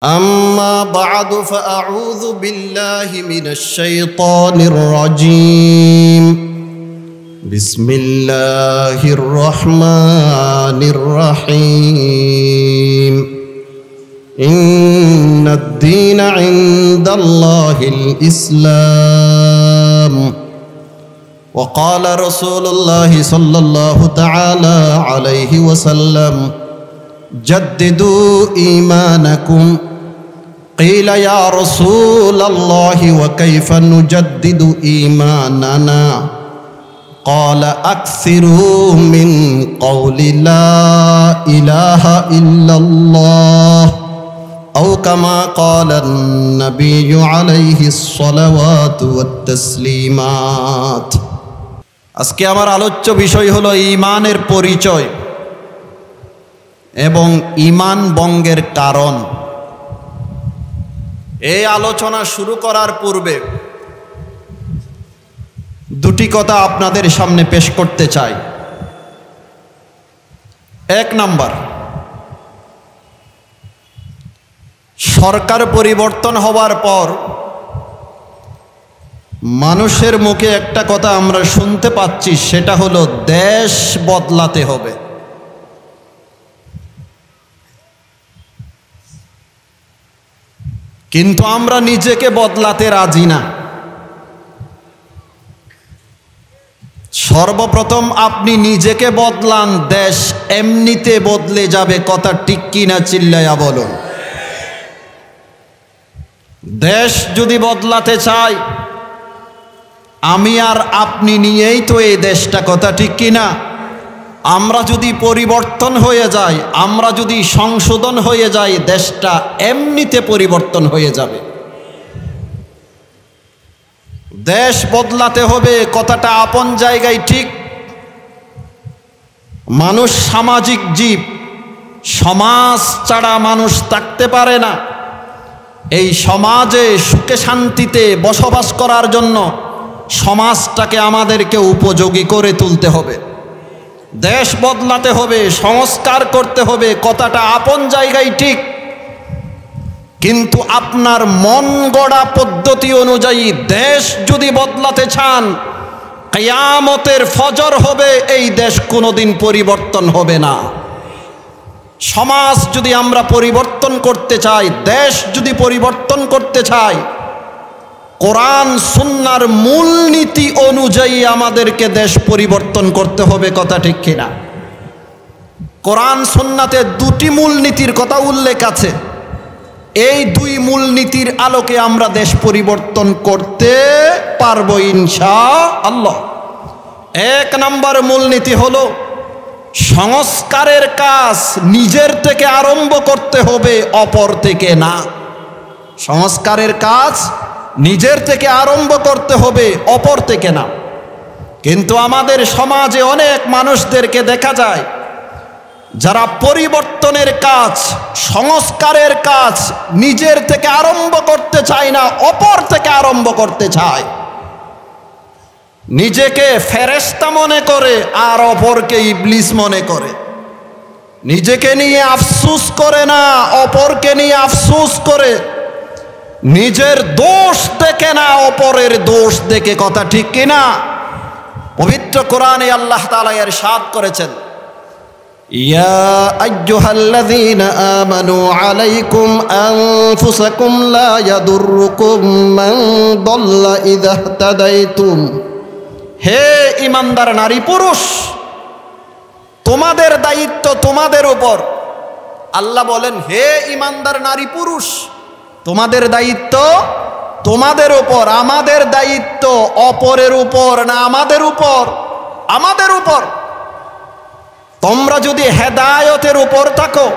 أما بعد فأعوذ بالله من الشيطان الرجيم بسم الله الرحمن الرحيم إن الدين عند الله الإسلام وقال رسول الله صلى الله تعالى عليه وسلم جددوا إيمانكم قيل يا رسول الله وكيف نجدد إيماننا قال أكثروا من قول لا إله إلا الله أو كما قال النبي عليه الصلوات والتسليمات আজকে আমার আলোচ্য বিষয় হলো ঈমানের পরিচয় এবং ঈমান ভঙ্গের কারণ। এই আলোচনা শুরু করার পূর্বে দুটি কথা আপনাদের সামনে পেশ করতে চাই। এক নাম্বার, সরকার পরিবর্তন হওয়ার পর মানুষের মুখে একটা কথা আমরা শুনতে পাচ্ছি, সেটা হলো দেশ বদলাতে হবে। কিন্তু আমরা নিজেকে বদলাতে রাজি না। সর্বপ্রথম আপনি নিজেকে বদলান, দেশ এমনিতে বদলে যাবে। কথা ঠিক কিনা চিল্লায়া বলুন। দেশ যদি বদলাতে চাই, আমি আর আপনি নিয়েই তো এই দেশটা। কথা ঠিক কিনা? আমরা যদি পরিবর্তন হয়ে যাই, আমরা যদি সংশোধন হয়ে যাই, দেশটা এমনিতে পরিবর্তন হয়ে যাবে। দেশ বদলাতে হবে, কথাটা আপন জায়গায় ঠিক। মানুষ সামাজিক জীব, সমাজ ছাড়া মানুষ থাকতে পারে না। এই সমাজে সুখে শান্তিতে বসবাস করার জন্য সমাজটাকে আমাদেরকে উপযোগী করে তুলতে হবে। দেশ বদলাতে হবে, সংস্কার করতে হবে, কথাটা আপন জায়গায় ঠিক। কিন্তু আপনার মন গড়া পদ্ধতি অনুযায়ী দেশ যদি বদলাতে চান, কিয়ামতের ফজর হবে, এই দেশ কোনোদিন পরিবর্তন হবে না। সমাজ যদি আমরা পরিবর্তন করতে চাই, দেশ যদি পরিবর্তন করতে চাই, কোরআন সুন্নাহর মূলনীতি অনুযায়ী আমাদেরকে দেশ পরিবর্তন করতে হবে। কথা ঠিক কিনা? কোরআন সুন্নাতে দুটি মূলনীতির কথা উল্লেখ আছে। এই দুই মূলনীতির আলোকে আমরা দেশ পরিবর্তন করতে পারবো ইনশাআল্লাহ। এক নম্বর মূলনীতি হলো, সংস্কারের কাজ নিজের থেকে আরম্ভ করতে হবে, অপর থেকে না। সংস্কারের কাজ নিজের থেকে আরম্ভ করতে হবে, অপর থেকে না। কিন্তু আমাদের সমাজে অনেক মানুষদেরকে দেখা যায় যারা পরিবর্তনের কাজ, সংস্কারের কাজ নিজের থেকে আরম্ভ করতে চায় না, অপর থেকে আরম্ভ করতে চায়। নিজেকে ফেরেশতা মনে করে আর অপরকে ইবলিস মনে করে। নিজেকে নিয়ে আফসোস করে না, অপরকে নিয়ে আফসোস করে। নিজের দোষ দেখে না, অপরের দোষ দেখে। কথা ঠিক কিনা? পবিত্র কোরআনে আল্লাহ তাআলা ইরশাদ করেছেন, ইয়া আইয়ুহাল্লাযীনা আমানু আলাইকুম আনফুসাকুম লা ইয়াদুররুকুম মান দাল্লা ইযা ইহতাদাইতুম। হে ঈমানদার নারী পুরুষ, তোমাদের দায়িত্ব তোমাদের উপর। আল্লাহ বলেন, হে ঈমানদার নারী পুরুষ, তোমাদের দায়িত্ব তোমাদের উপর। আমাদের দায়িত্ব অপরের উপর না, আমাদের উপর। আমাদের উপর। তোমরা যদি হেদায়েতের উপর থাকো,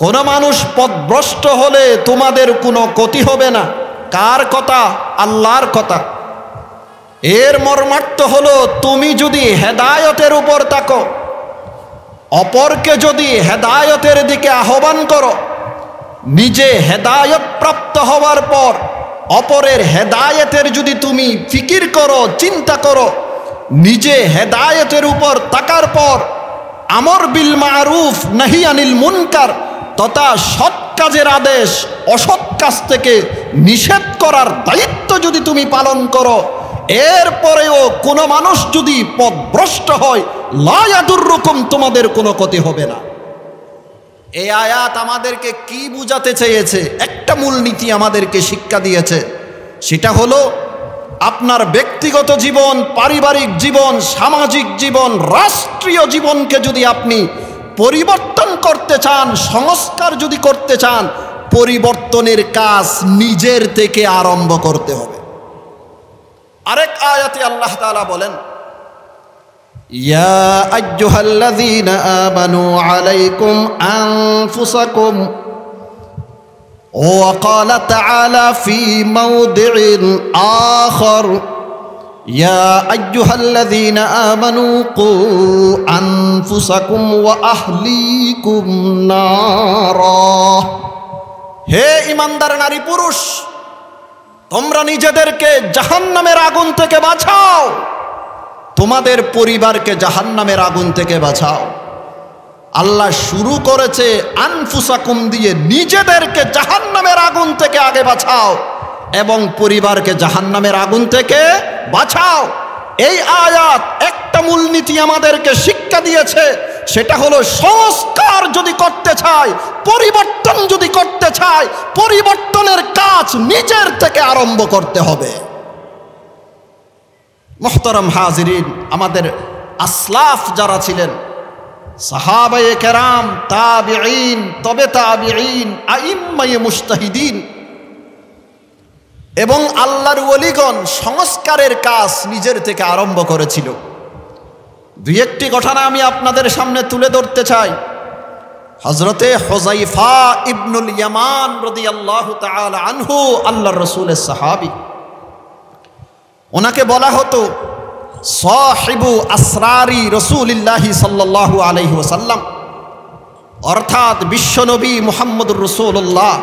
কোনো মানুষ পথভ্রষ্ট হলে তোমাদের কোনো ক্ষতি হবে না। কার কথা? আল্লাহর কথা। এর মর্মার্থ হলো, তুমি যদি হেদায়েতের উপর থাকো, অপরকে যদি হেদায়েতের দিকে আহ্বান করো, নিজে হেদায়েত প্রাপ্ত হওয়ার পর অপরের হেদায়েতের যদি তুমি ফিকির করো, চিন্তা করো, নিজে হেদায়েতের উপর থাকার পর আমর বিল মারুফ নাহি আনিল মুনকার তথা সৎ কাজের আদেশ, অসৎ কাজ থেকে নিষেধ করার দায়িত্ব যদি তুমি পালন করো, এরপরেও কোনো মানুষ যদি পথভ্রষ্ট হয়, লা ইয়াদুররুকুম, তোমাদের কোনো ক্ষতি হবে না। এই আয়াত আমাদেরকে কি বুঝাতে চেয়েছে? একটা মূলনীতি আমাদেরকে শিক্ষা দিয়েছে, সেটা হলো আপনার ব্যক্তিগত জীবন, পারিবারিক জীবন, সামাজিক জীবন, রাষ্ট্রীয় জীবনকে যদি আপনি পরিবর্তন করতে চান, সংস্কার যদি করতে চান, পরিবর্তনের কাজ নিজের থেকে আরম্ভ করতে হবে। আরেক আয়াতে আল্লাহ তাআলা বলেন, ইয়া আইয়ুহাল্লাযীনা আমানু আলাইকুম আনফুসাকুম, ওয়া ক্বালা তাআলা ফি মাওদি'in আখার, ইয়া আইয়ুহাল্লাযীনা আমানু কু আনফুসাকুম ওয়া আহলিকুম নারা। হে ঈমানদার নারী পুরুষ, তোমরা নিজেদেরকে জাহান্নামের আগুন থেকে বাঁচাও, তোমাদের পরিবারকে জাহান্নামের আগুন থেকে বাঁচাও। আল্লাহ শুরু করেছে আনফুসাকুম দিয়ে, নিজেদেরকে জাহান্নামের আগুন থেকে আগে বাঁচাও এবং পরিবারকে জাহান্নামের আগুন থেকে বাঁচাও। এই আয়াত একটা মূলনীতি আমাদেরকে শিক্ষা দিয়েছে, সেটা হলো সংস্কার যদি করতে চাই, পরিবর্তন যদি করতে চাই, পরিবর্তনের কাজ নিজের থেকে আরম্ভ করতে হবে। মুহতারাম হাজিরিন, আমাদের আসলাফ যারা ছিলেন, সাহাবায়ে কেরাম, তাবিঈন, তবে তাবিঈন, আইম্মায়ে মুজতাহিদিন এবং আল্লাহর ওলিগণ সংস্কারের কাজ নিজের থেকে আরম্ভ করেছিল। দুই একটি ঘটনা আমি আপনাদের সামনে তুলে ধরতে চাই। হযরতে হুযায়ফা ইবনুল ইয়ামান রাদিয়াল্লাহু তাআলা আনহু, আল্লাহর রাসূলের সাহাবী। ওনাকে বলা হতো সাহিবু আসরারি রাসূলিল্লাহি সাল্লাল্লাহু আলাইহি ওয়াসাল্লাম, অর্থাৎ বিশ্বনবী মুহাম্মদুর রাসূলুল্লাহ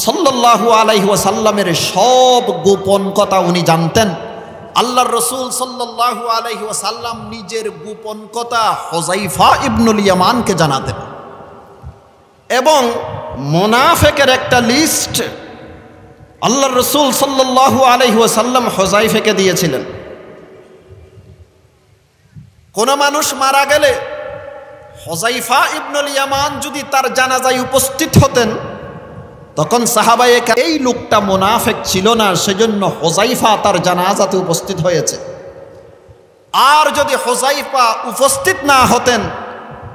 সাল্লাল্লাহু আলাইহি ওয়াসাল্লামের সব গোপন কথা উনি জানতেন। আল্লাহর রাসূল সাল্লাল্লাহু আলাইহি ওয়াসাল্লাম নিজের গোপন কথা হুযায়ফা ইবনুল ইয়ামানকে জানাতেন এবং মুনাফিকের একটা লিস্ট আল্লাহর রাসূল সাল্লাল্লাহু আলাইহি ওয়াসাল্লাম হুযায়ফাকে দিয়েছিলেন। কোন মানুষ মারা গেলে হুযায়ফা ইবনুল ইয়ামান যদি তার জানাজায় উপস্থিত হতেন, তখন সাহাবায়ে এই লোকটা মুনাফিক ছিল না, সেজন্য হুযায়ফা তার জানাজাতে উপস্থিত হয়েছে। আর যদি হুযায়ফা উপস্থিত না হতেন,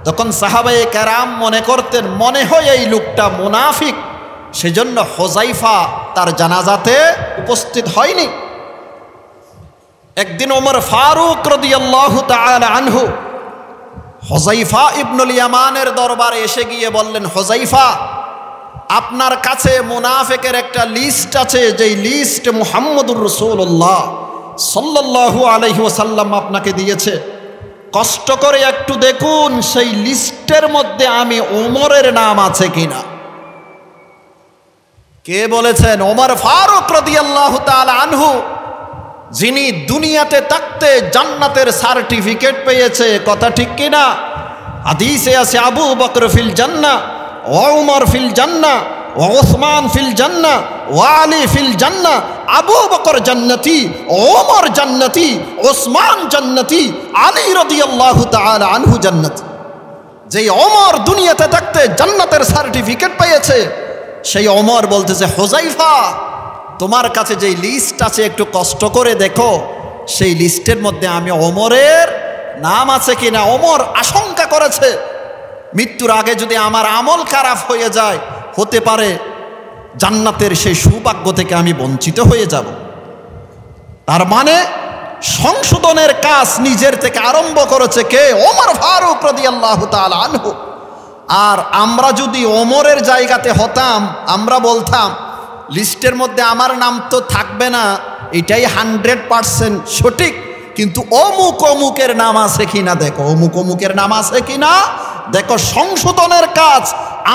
তখন সাহাবায়ে কেরাম মনে করতেন মনে হয় এই লোকটা মুনাফিক, সেজন্য হুযায়ফা তার জানাজাতে উপস্থিত হয়নি। একদিন ওমর ফারুক রাদিয়াল্লাহু তাআলা আনহু হুযায়ফা ইবনুল ইয়ামানের দরবারে এসে গিয়ে বললেন, হুযায়ফা, আপনার কাছে মুনাফিকের একটা লিস্ট আছে, যেই লিস্ট মুহাম্মদুর রাসূলুল্লাহ সাল্লাল্লাহু আলাইহি ওয়াসাল্লাম আপনাকে দিয়েছে, কষ্ট করে একটু দেখুন সেই লিস্টের মধ্যে আমি ওমরের নাম আছে কিনা। কে বলেছেন? ওমর ফারুক রাদিয়াল্লাহু তাআলা আনহু, যিনি দুনিয়াতে থাকতে জান্নাতের সার্টিফিকেট পেয়েছে। কথা ঠিক কিনা? হাদিসে আছে আবু বকর ফিল জান্নাহ ওয়া উমর ফিল জান্নাহ ওয়া উসমান ফিল জান্নাহ ওয়া আলী ফিল জান্নাহ। আবু বকর জান্নতি, ওমর জান্নতি, উসমান জান্নতি, আলী রাদিয়াল্লাহু তাআলা আনহু জান্নতি। যেই ওমর দুনিয়াতে থাকতে জান্নাতের সার্টিফিকেট পেয়েছে, সেই ওমর বলতেছে, হুযায়ফা, তোমার কাছে যেই লিস্ট আছে একটু কষ্ট করে দেখো সেই লিস্টের মধ্যে আমি ওমরের নাম আছে কিনা। ওমর আশঙ্কা করেছে মৃত্যুর আগে যদি আমার আমল খারাপ হয়ে যায়, হতে পারে জান্নাতের সেই সৌভাগ্য থেকে আমি বঞ্চিত হয়ে যাব। তার মানে সংশোধনের কাজ নিজের থেকে আরম্ভ করেছে কে? ওমর ফারুক রাদিয়াল্লাহু তাআলা আনহু। আর আমরা যদি ওমরের জায়গাতে হতাম, আমরা বলতাম লিস্টের মধ্যে আমার নাম তো থাকবে না, এটাই 100% সঠিক, কিন্তু অমুক অমুকের নাম আছে কিনা দেখো, অমুক অমুকের নাম আছে কিনা দেখো। সংশোধনের কাজ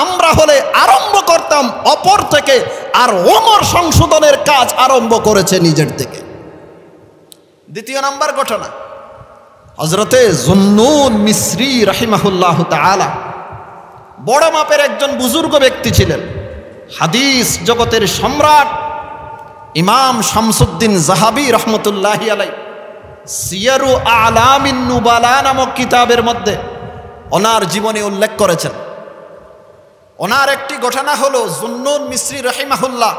আমরা হলে আরম্ভ করতাম অপর থেকে, আর ওমর সংশোধনের কাজ আরম্ভ করেছে নিজের থেকে। দ্বিতীয় নাম্বার ঘটনা, হযরতে যুন্নুন মিসরি রাহিমাহুল্লাহু তাআলা বড় মাপের একজন বুজুর্গ ব্যক্তি ছিলেন। হাদিস জগতের সম্রাট ইমাম শামসুদ্দিন যাহাবী রহমতুল্লাহি আলাইহি সিয়ারু আলামিন নুবালা নামক কিতাবের মধ্যে ওনার জীবনে উল্লেখ করেছেন। ওনার একটি ঘটনা হলো জুন্নুন মিসরি রাহিমাহুল্লাহ,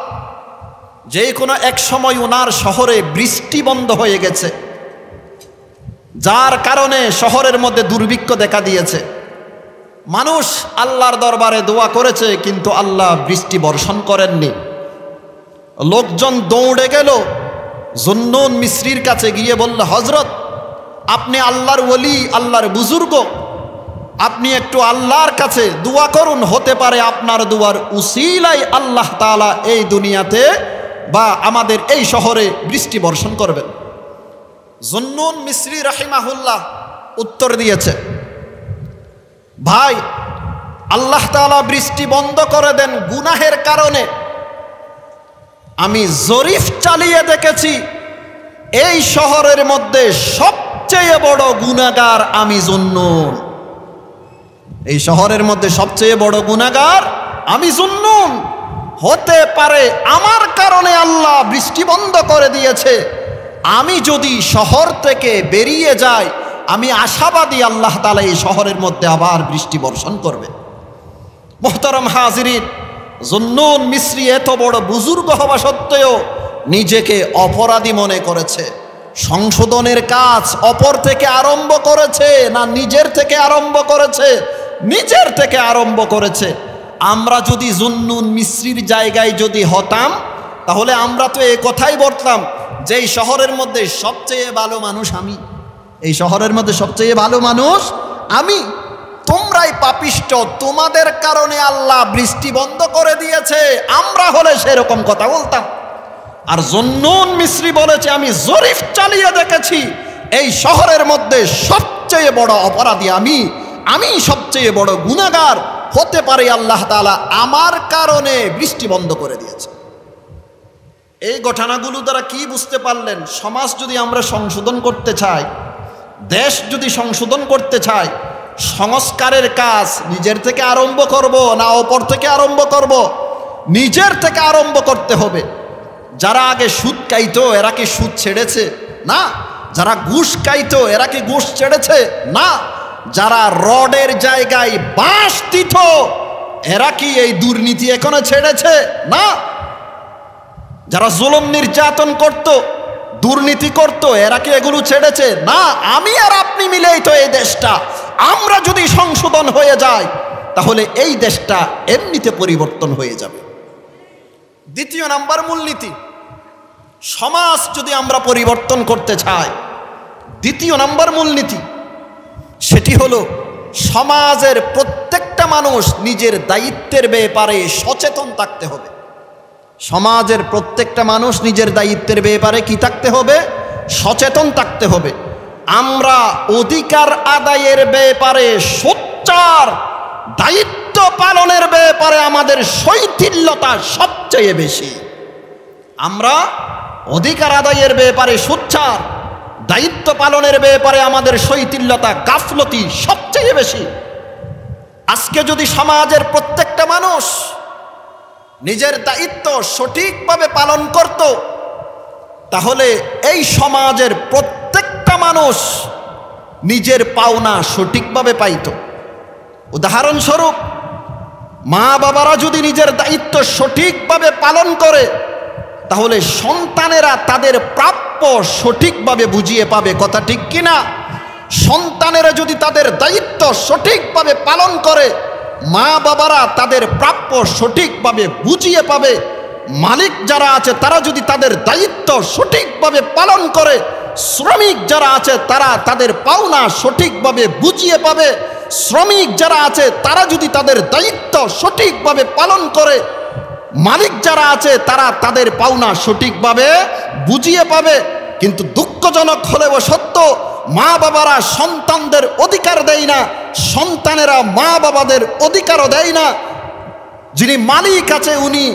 যে কোনো এক সময় ওনার শহরে বৃষ্টি বন্ধ হয়ে গেছে, যার কারণে শহরের মধ্যে দুর্ভিক্ষ দেখা দিয়েছে। মানুষ আল্লাহর দরবারে দোয়া করেছে, কিন্তু আল্লাহ বৃষ্টি বর্ষণ করেননি। লোকজন দৌড়ে গেল জুন্নুন মিসরির কাছে, গিয়ে বলল, হজরত আপনি আল্লাহর ওলি, আল্লাহর বুজুর্গ, আপনি একটু আল্লাহর কাছে দোয়া করুন, হতে পারে আপনার দোয়ার উসিলায় আল্লাহ তাআলা এই দুনিয়াতে বা আমাদের এই শহরে বৃষ্টি বর্ষণ করবেন। জুন্নুন মিসরি রাহিমাহুল্লাহ উত্তর দিয়েছে, ভাই আল্লাহ তাআলা বৃষ্টি বন্ধ করে দেন গুনাহের কারণে। আমি জরিফ চালিয়ে দেখেছি এই শহরের মধ্যে সবচেয়ে বড় গুনাহগার আমি জুন্নুন। এই শহরের মধ্যে সবচেয়ে বড় গুনাহগার আমি জুন্নুন। হতে পারে আমার কারণে আল্লাহ বৃষ্টি বন্ধ করে দিয়েছে। আমি যদি শহর থেকে বেরিয়ে যাই, আমি আশাবাদী আল্লাহ তাআলা এই শহরের মধ্যে আবার বৃষ্টি বর্ষণ করবে। মুহতারাম হাজিরিন, জুন্নুন মিসরি এত বড় বুজুর্গ হওয়া সত্ত্বেও নিজেকে অপরাধী মনে করেছে। সংশোধনের কাজ অপর থেকে আরম্ভ করেছে না নিজের থেকে আরম্ভ করেছে? নিজের থেকে আরম্ভ করেছে। আমরা যদি জুন্নুন মিসরির জায়গায় যদি হতাম, তাহলে আমরা তো এই কথাই বলতাম যে এই শহরের মধ্যে সবচেয়ে ভালো মানুষ আমি, এই শহরের মধ্যে সবচেয়ে ভালো মানুষ আমি, তোমরাই পাপিষ্ট, তোমাদের কারণে আল্লাহ বৃষ্টি বন্ধ করে দিয়েছে। আমরা হলে সেরকম কথা বলতাম। আর জুন্নুন মিসরি বলেছে, আমি জরিফ চালিয়ে দেখেছি এই শহরের মধ্যে সবচেয়ে বড় অপরাধী আমি সবচেয়ে বড় গুনাহগার। হতে পারে আল্লাহ তাআলা আমার কারণে বৃষ্টি বন্ধ করে দিয়েছে। এই ঘটনাগুলো দ্বারা কি বুঝতে পারলেন? সমাজ যদি আমরা সংশোধন করতে চাই, দেশ যদি সংশোধন করতে চাই, সংস্কারের কাজ নিজের থেকে আরম্ভ করব না অপর থেকে আরম্ভ করব? নিজের থেকে আরম্ভ করতে হবে। যারা আগে সুদ খাইতো এরা কি সুদ ছেড়েছে? না। যারা ঘুষ খাইতো এরা কি ঘুষ ছেড়েছে? না। যারা রডের জায়গায় বাঁশ দিত এরা কি এই দুর্নীতি এখনো ছেড়েছে? না। যারা জুলুম নির্যাতন করত, দুর্নীতি করত, এরা কি এগুলো ছেড়েছে? না। আমি আর আপনি মিলেই তো এই দেশটা। আমরা যদি সংশোধন হয়ে যাই, তাহলে এই দেশটা এমনিতে পরিবর্তন হয়ে যাবে। দ্বিতীয় নাম্বার মূলনীতি, সমাজ যদি আমরা পরিবর্তন করতে চাই, দ্বিতীয় নাম্বার মূলনীতি সেটি হলো সমাজের প্রত্যেকটা মানুষ নিজের দায়িত্বের ব্যাপারে সচেতন থাকতে হবে। সমাজের প্রত্যেকটা মানুষ নিজের দায়িত্বের ব্যাপারে কি থাকতে হবে? সচেতন থাকতে হবে। আমরা অধিকার আদায়ের ব্যাপারে সোচ্চার, দায়িত্ব পালনের ব্যাপারে আমাদের শৈথিল্যতা সবচেয়ে বেশি। আমরা অধিকার আদায়ের ব্যাপারে সোচ্চার, দায়িত্ব পালনের ব্যাপারে আমাদের শৈথিল্যতা, গাফলতি সবচেয়ে বেশি। আজকে যদি সমাজের প্রত্যেকটা মানুষ নিজের দায়িত্ব সঠিকভাবে পালন করত, তাহলে এই সমাজের প্রত্যেকটা মানুষ নিজের পাওনা সঠিকভাবে পাইত। উদাহরণস্বরূপ, মা বাবারা যদি নিজের দায়িত্ব সঠিকভাবে পালন করে, তাহলে সন্তানেরা তাদের প্রাপ্য সঠিকভাবে বুঝিয়ে পাবে। কথা ঠিক কিনা? সন্তানেরা যদি তাদের দায়িত্ব সঠিকভাবে পালন করে, মা বাবারা তাদের প্রাপ্য সঠিকভাবে বুঝিয়ে পাবে। মালিক যারা আছে তারা যদি তাদের দায়িত্ব সঠিকভাবে পালন করে, শ্রমিক যারা আছে তারা তাদের পাওনা সঠিকভাবে বুঝিয়ে পাবে। শ্রমিক যারা আছে তারা যদি তাদের দায়িত্ব সঠিকভাবে পালন করে, মালিক যারা আছে তারা তাদের পাওনা সঠিকভাবে বুঝিয়ে পাবে। কিন্তু দুঃখজনক হলেও সত্য, মা বাবারা সন্তানদের অধিকার দেয় না, সন্তানেরা মা বাবাদের অধিকারও দেয় না। যিনি মালিক আছে উনি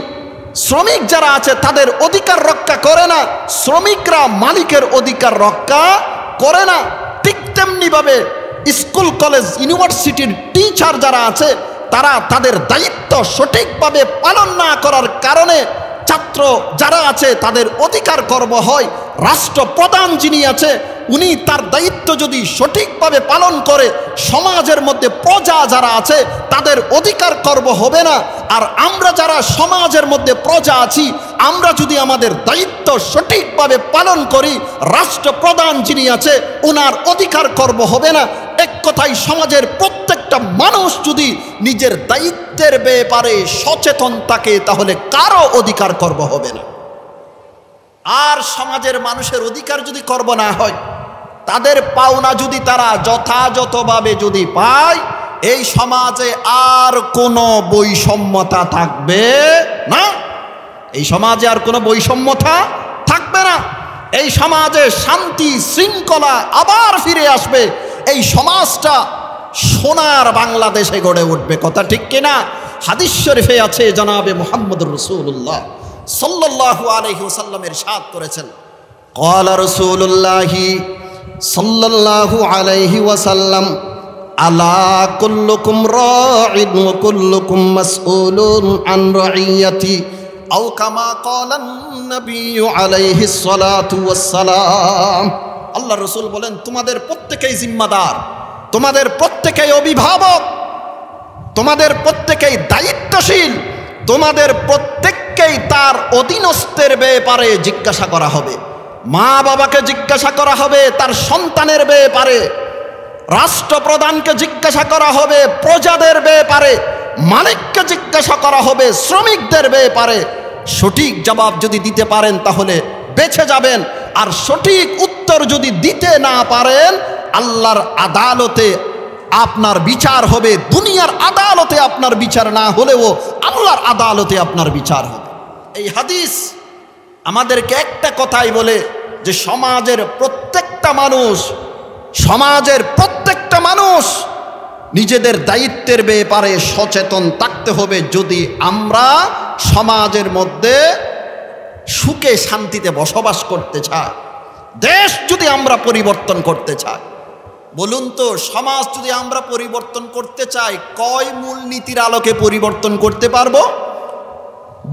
শ্রমিক যারা আছে তাদের অধিকার রক্ষা করে না, শ্রমিকরা মালিকের অধিকার রক্ষা করে না। ঠিক তেমনিভাবে স্কুল কলেজ ইউনিভার্সিটির টিচার যারা আছে তারা তাদের দায়িত্ব সঠিকভাবে পালন না করার কারণে ছাত্র যারা আছে তাদের অধিকার খর্ব হয়। রাষ্ট্রপ্রধান যিনি আছে উনি তার দায়িত্ব যদি সঠিকভাবে পালন করে সমাজের মধ্যে প্রজা যারা আছে তাদের অধিকার খর্ব হবে না। আর আমরা যারা সমাজের মধ্যে প্রজা আছি আমরা যদি আমাদের দায়িত্ব সঠিকভাবে পালন করি রাষ্ট্রপ্রধান যিনি আছে ওনার অধিকার খর্ব হবে না। এক কথায় সমাজের প্রত্যেকটা মানুষ যদি নিজের দায়িত্বের ব্যাপারে সচেতন থাকে তাহলে কারো অধিকার খর্ব হবে না। আর সমাজের মানুষের অধিকার যদি খর্ব না হয় তাদের পাওনা যদি তারা যথাযথভাবে যদি পায় এই সমাজে আর কোনো বৈষম্যতা থাকবে না। এই সমাজে আর কোনো বৈষম্যতা থাকবে না। এই সমাজে শান্তি শৃঙ্খলা আবার ফিরে আসবে। এই সমাজটা সোনার বাংলাদেশে গড়ে উঠবে। কথা ঠিক কিনা? হাদিস শরীফে আছে জনাবে মুহাম্মদুর রাসূলুল্লাহ সাল্লাল্লাহু আলাইহি ওয়াসাল্লাম ইরশাদ করেছেন, ক্বালা রাসূলুল্লাহি সাল্লাল্লাহু আলাইহি ওয়াসাল্লাম, আলা কুল্লুকুম রাঈন ওয়া কুল্লুকুম মাসউলুন আন রাইয়াতি আও কামা ক্বালান নবিয়্যু আলাইহিস সালাতু ওয়াস সালাম। আল্লাহ রাসূল বলেন তোমাদের প্রত্যেকেই জিম্মাদার, তোমাদের প্রত্যেকেই অভিভাবক, তোমাদের প্রত্যেকেই দায়িত্বশীল, তোমাদের প্রত্যেককেই তার অধীনস্থের ব্যাপারে জিজ্ঞাসা করা হবে। মা বাবাকে জিজ্ঞাসা করা হবে তার সন্তানের ব্যাপারে, রাষ্ট্রপ্রধানকে জিজ্ঞাসা করা হবে প্রজাদের ব্যাপারে, মালিককে জিজ্ঞাসা করা হবে শ্রমিকদের ব্যাপারে। সঠিক জবাব যদি দিতে পারেন তাহলে বেঁচে যাবেন, আর সঠিক উত্তর যদি দিতে না পারেন আল্লাহর আদালতে আপনার বিচার হবে। দুনিয়ার আদালতে আপনার বিচার না হলেও আল্লাহর আদালতে আপনার বিচার হবে। এই হাদিস আমাদেরকে একটা কথাই বলে যে সমাজের প্রত্যেকটা মানুষ নিজেদের দায়িত্বের ব্যাপারে সচেতন থাকতে হবে যদি আমরা সমাজের মধ্যে সুখে শান্তিতে বসবাস করতে চাই, দেশ যদি আমরা পরিবর্তন করতে চাই। বলুন তো সমাজ যদি আমরা পরিবর্তন করতে চাই কয় মূলনীতির আলোকে পরিবর্তন করতে পারবো?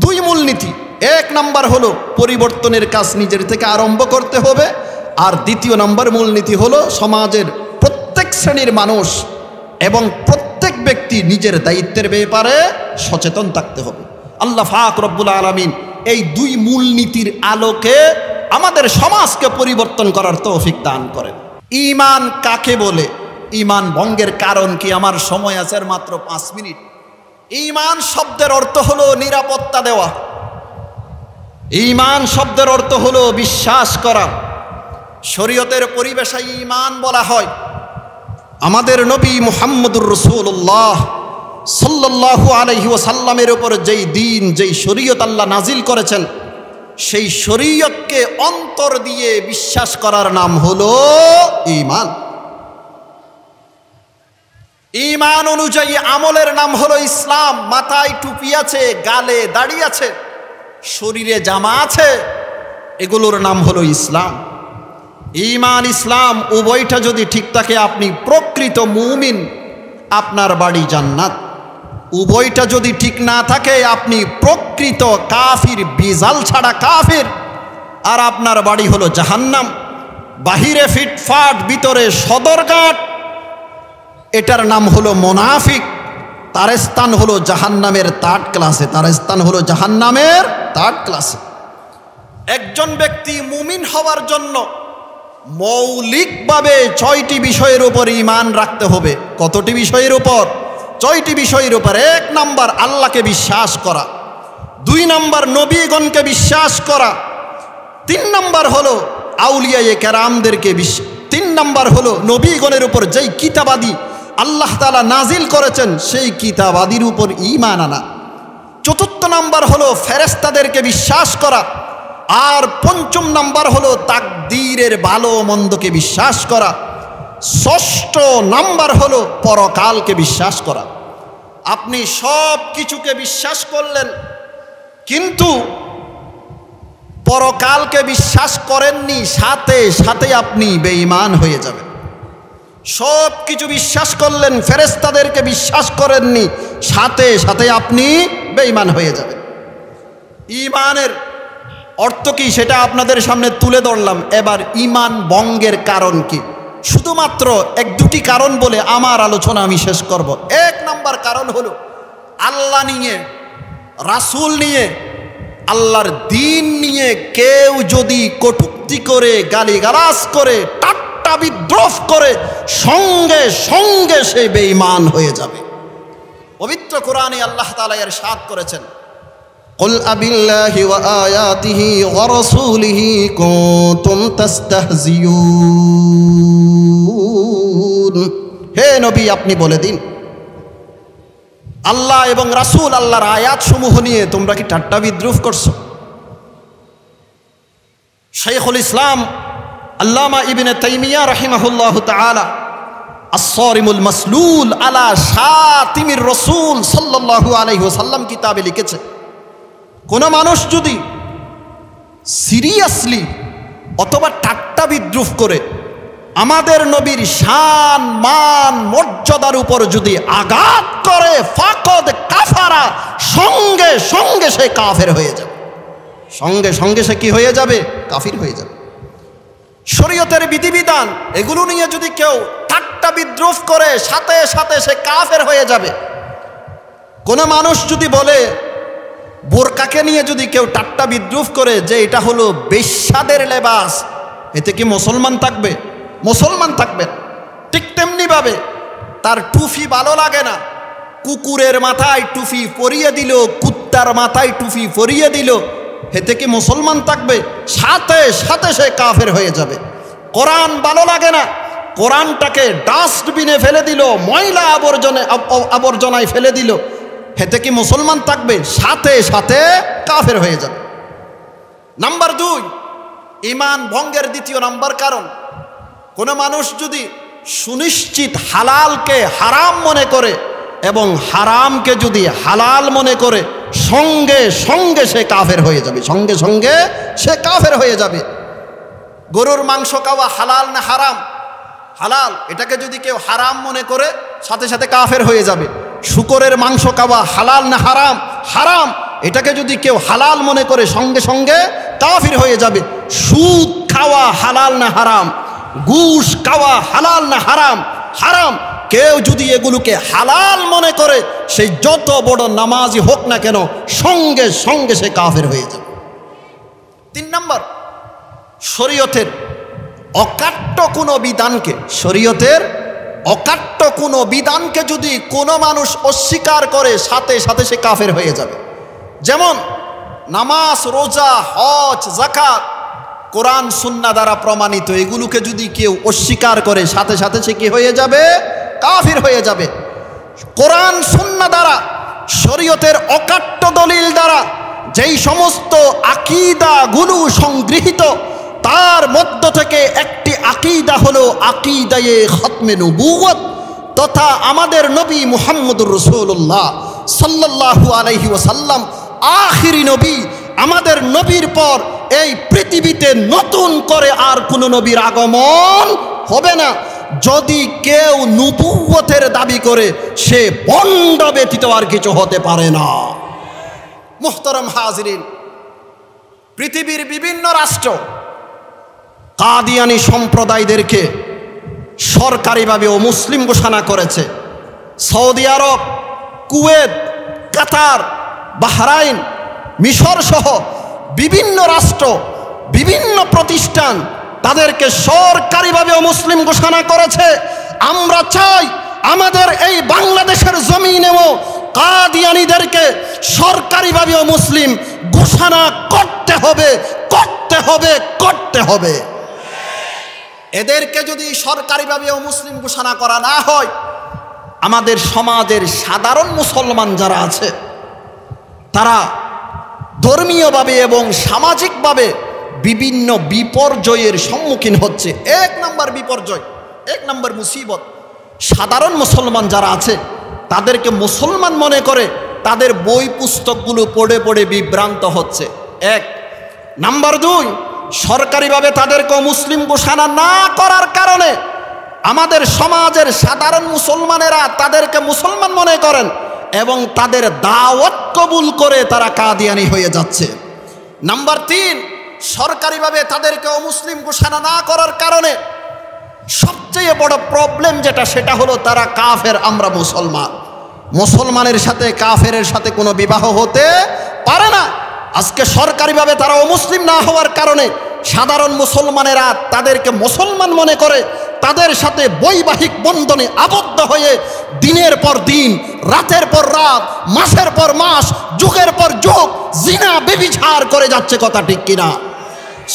2 মূলনীতি। 1 নাম্বার হলো পরিবর্তনের কাজ নিজের থেকে আরম্ভ করতে হবে, আর 2 নম্বর মূলনীতি হলো সমাজের প্রত্যেক শ্রেণীর মানুষ এবং প্রত্যেক ব্যক্তি নিজের দায়িত্বের ব্যাপারে সচেতন থাকতে হবে। আল্লাহ পাক রব্বুল আলামিন এই 2 মূলনীতির আলোকে আমাদের সমাজকে পরিবর্তন করার তৌফিক দান করেন। ঈমান কাকে বলে? ঈমান ভঙ্গের কারণ কি? আমার সময় আছে মাত্র 5 মিনিট। ঈমান শব্দের অর্থ হলো নিরাপত্তা দেওয়া। ঈমান শব্দের অর্থ হলো বিশ্বাস করা। শরীয়তের পরিভাষায় ঈমান বলা হয়। আমাদের নবী মুহাম্মদুর রাসূলুল্লাহ সাল্লাল্লাহু আলাইহি ওয়াসাল্লামের উপর যেই দিন যেই শরীয়ত আল্লাহ নাজিল করেছেন সেই শরীয়তকে অন্তর দিয়ে বিশ্বাস করার নাম হলো ঈমান। ঈমান অনুযায়ী আমলের নাম হলো ইসলাম। মাথায় টুপি আছে, গালে দাড়ি আছে, শরীরে জামা আছে, এগুলোর নাম হলো ইসলাম। ঈমান ইসলাম উভয়টা যদি ঠিক থাকে আপনি প্রকৃত মুমিন, আপনার বাড়ি জান্নাত। উভয়টা যদি ঠিক না থাকে আপনি প্রকৃত কাফির, বিজাল ছাড়া কাফির, আর আপনার বাড়ি হলো জাহান্নাম। বাহিরে ফিটফাট, ভিতরে সদরঘাট, এটার নাম হলো মুনাফিক। তার স্থান হলো জাহান্নামের 3rd ক্লাসে, তার স্থান হলো জাহান্নামের 3rd ক্লাসে। একজন ব্যক্তি মুমিন হওয়ার জন্য মৌলিকভাবে 6টি বিষয়ের উপর ঈমান রাখতে হবে। কতটি বিষয়ের উপর? 6টি বিষয়ের উপর। 1 নাম্বার আল্লাহকে বিশ্বাস করা, 2 নাম্বার নবীগণকে বিশ্বাস করা, 3 নাম্বার হলো আউলিয়ায়ে কেরামদেরকে 3 নাম্বার হলো নবীগণের উপর যেই কিতাবাদি আল্লাহ তাআলা নাজিল করেছেন সেই কিতাবাদির উপর ঈমান আনা। 4th নাম্বার হলো ফেরেশতাদেরকে বিশ্বাস করা, আর 5ম নাম্বার হলো তাকদীরের ভালো মন্দকে বিশ্বাস করা। 6ষ্ঠ নাম্বার হলো পরকালকে বিশ্বাস করা। আপনি সব কিছুকে বিশ্বাস করলেন কিন্তু পরকালকে বিশ্বাস করেননি, সাথে সাথে আপনি বেঈমান হয়ে যাবেন। সব কিছু বিশ্বাস করলেন, ফেরেশতাদেরকে বিশ্বাস করেননি, সাথে সাথে আপনি বেঈমান হয়ে যাবেন। ঈমানের অর্থ কি সেটা আপনাদের সামনে তুলে ধরলাম। এবার ঈমান ভঙ্গের কারণ কি, শুধুমাত্র এক দুটি কারণ বলে আমার আলোচনা আমি শেষ করব। এক নাম্বার কারণ হলো আল্লাহ নিয়ে, রাসূল নিয়ে, আল্লাহর দ্বীন নিয়ে কেউ যদি কটূক্তি করে, গালিগালাজ করে, ঠাট্টা বিদ্রোহ করে, সঙ্গে সঙ্গে সে বেঈমান হয়ে যাবে। পবিত্র কোরআনে আল্লাহ তাআলা ইরশাদ করেছেন, কুল আবিল্লাহি ওয়া আয়াতিহি ওয়া রাসূলিহি কুনতুম তাস্তাহজিউন। হে নবী, আপনি বলে দিন, আল্লাহ এবং রাসূল, আল্লাহর আয়াত সমূহ নিয়ে তোমরা কি ঠাট্টা বিদ্রুপ করছো? শাইখুল ইসলাম আল্লামা ইবনে তাইমিয়া রাহিমাহুল্লাহু তাআলা আস-সারিমুল মাসলুল আলা শাতিমির রাসূল সাল্লাল্লাহু আলাইহি ওয়াসাল্লাম কিতাবে লিখেছে, কোন মানুষ যদি সিরিয়াসলি অথবা ঠাট্টা বিদ্রুপ করে আমাদের নবীর শান, মান, মর্যাদার উপর যদি আঘাত করে, ফাকদ কাফারা, সঙ্গে সঙ্গে সে কাফের হয়ে যাবে। সঙ্গে সঙ্গে সে কি হয়ে যাবে? কাফির হয়ে যাবে। শরীয়তের বিধিবিধান এগুলো নিয়ে যদি কেউ ঠাট্টা বিদ্রুপ করে, সাথে সাথে সে কাফের হয়ে যাবে। কোন মানুষ যদি বলে, বোরকাকে নিয়ে যদি কেউ ঠাট্টা বিদ্রুপ করে যে এটা হলো বেশ্যাদের লেবাস, এতে কি মুসলমান থাকবে? মুসলমান থাকবে। ঠিক তেমনি ভাবে তার টুপি ভালো লাগে না, কুকুরের মাথায় টুপি পরিয়ে দিল, কুত্তার মাথায় টুপি পরিয়ে দিল, এতে কি মুসলমান থাকবে? সাথে সাথে সে কাফের হয়ে যাবে। কোরআন ভালো লাগে না, কোরআনটাকে ডাস্টবিনে ফেলে দিল, ময়লা আবর্জনায় ফেলে দিল, এতে কি মুসলমান থাকবে? সাথে সাথে কাফের হয়ে যাবে। নাম্বার 2, ঈমান ভঙ্গের দ্বিতীয় নাম্বার কারণ, কোন মানুষ যদি সুনিশ্চিত হালালকে হারাম মনে করে এবং হারামকে যদি হালাল মনে করে, সঙ্গে সঙ্গে সে কাফের হয়ে যাবে। সঙ্গে সঙ্গে সে কাফের হয়ে যাবে। গরুর মাংস খাওয়া হালাল না হারাম? হালাল। এটাকে যদি কেউ হারাম মনে করে, সাথে সাথে কাফের হয়ে যাবে। শূকরের মাংস খাওয়া হালাল না হারাম? হারাম। এটাকে যদি কেউ হালাল মনে করে, সঙ্গে সঙ্গে কাফির হয়ে যাবে। সুদ খাওয়া হালাল না হারাম? ঘুষ খাওয়া হালাল না হারাম? হারাম। কেউ যদি এগুলোকে হালাল মনে করে, সেই যত বড় নামাজি হোক না কেন, সঙ্গে সঙ্গে সে কাফের হয়ে যাবে। 3 নম্বর, শরীয়তের অকাট্য কোনো বিধানকে, শরীয়তের অকাট্য কোনো বিধানকে যদি কোনো মানুষ অস্বীকার করে, সাথে সাথে সে কাফের হয়ে যাবে। যেমন নামাজ, রোজা, হজ, যাকাত কোরআন সুন্নাহ দ্বারা প্রমাণিত, এগুলোকে যদি কেউ অস্বীকার করে, সাথে সাথে সে কি হয়ে যাবে? কাফির হয়ে যাবে। কোরআন সুন্নাহ দ্বারা, শরীয়তের অকাট্য দলিল দ্বারা যেই সমস্ত আকীদাগুলো সংগৃহীত, তার মধ্য থেকে একটি আকীদা হলো আকীদায়ে খতমে নবুয়ত, তথা আমাদের নবী মুহাম্মদুর রাসূলুল্লাহ সাল্লাল্লাহু আলাইহি ওয়াসাল্লাম আখিরি নবী। আমাদের নবীর পর এই পৃথিবীতে নতুন করে আর কোনো নবীর আগমন হবে না। যদি কেউ নবুয়তের দাবি করে, সে ভণ্ড ব্যতীত আর কিছু হতে পারে না। মুহতারাম হাজিরিন, পৃথিবীর বিভিন্ন রাষ্ট্র কাদিয়ানী সম্প্রদায়দেরকে সরকারিভাবে মুসলিম ঘোষণা করেছে। সৌদি আরব, কুয়েত, কাতার, বাহরাইন, মিশর সহ বিভিন্ন রাষ্ট্র, বিভিন্ন প্রতিষ্ঠান তাদেরকে সরকারিভাবে মুসলিম ঘোষণা করেছে। আমরা চাই আমাদের এই বাংলাদেশের জমিনেও কাদিয়ানীদেরকে সরকারিভাবে মুসলিম ঘোষণা করতে হবে, করতে হবে, করতে হবে। এদেরকে যদি সরকারিভাবে মুসলিম ঘোষণা করা না হয়, আমাদের সমাজের সাধারণ মুসলমান যারা আছে, তারা ধর্মীয়ভাবে এবং সামাজিকভাবে বিভিন্ন বিপর্যয়ের সম্মুখীন হচ্ছে। 1 নম্বর বিপর্যয়, 1 নম্বর মুসিবত, সাধারণ মুসলমান যারা আছে তাদেরকে মুসলমান মনে করে তাদের বই পুস্তকগুলো পড়ে পড়ে বিভ্রান্ত হচ্ছে। 1 নাম্বার 2, সরকারিভাবে তাদেরকে মুসলিম ঘোষণা না করার কারণে আমাদের সমাজের সাধারণ মুসলমানেরা তাদেরকে মুসলমান মনে করেন এবং তাদের দাওয়াত কবুল করে তারা কাদিয়ানি হয়ে যাচ্ছে। নাম্বার 3, সরকারিভাবে তাদেরকে অমুসলিম ঘোষণা না করার কারণে সবচেয়ে বড় প্রবলেম যেটা, সেটা হলো তারা কাফের, আমরা মুসলমান। মুসলমানের সাথে কাফেরের সাথে কোনো বিবাহ হতে পারে না। আজকে সরকারিভাবে তারা অমুসলিম না হওয়ার কারণে সাধারণ মুসলমানেরা তাদেরকে মুসলমান মনে করে তাদের সাথে বৈবাহিক বন্ধনে আবদ্ধ হয়ে দিনের পর দিন, রাতের পর রাত, মাসের পর মাস, যুগের পর যুগ জিনা ব্যভিচার করে যাচ্ছে। কথা ঠিক কিনা?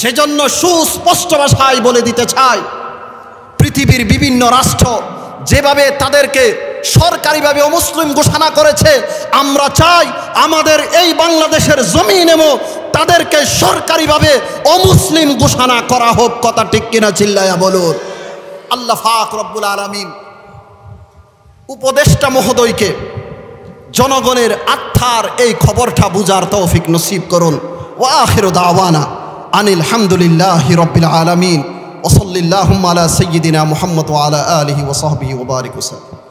সেজন্য সুস্পষ্ট ভাষায় বলে দিতে চাই, পৃথিবীর বিভিন্ন রাষ্ট্র যেভাবে তাদেরকে সরকারিভাবে অমুসলিম ঘোষণা করেছে, আমরা চাই আমাদের এই বাংলাদেশের জমিনেও তাদেরকে সরকারিভাবে অমুসলিম ঘোষণা করা হোক। কথা ঠিক কিনা? চিল্লায়া বলুন। আল্লাহ পাক রব্বুল আলামিন উপদেষ্টা মহোদয়কে জনগণের আত্মার এই খবরটা বুঝার তৌফিক নসিব করুন। ওয়া আখিরু দাওয়ানা আনিল হামদুলিল্লাহি রাব্বিল আলামিন ওয়া সাল্লাল্লাহু আলা সাইয়্যিদিনা মুহাম্মদ ওয়া আলা আলিহি ওয়া সাহবিহি ওয়া বারিক ওয়া সাল্লাম।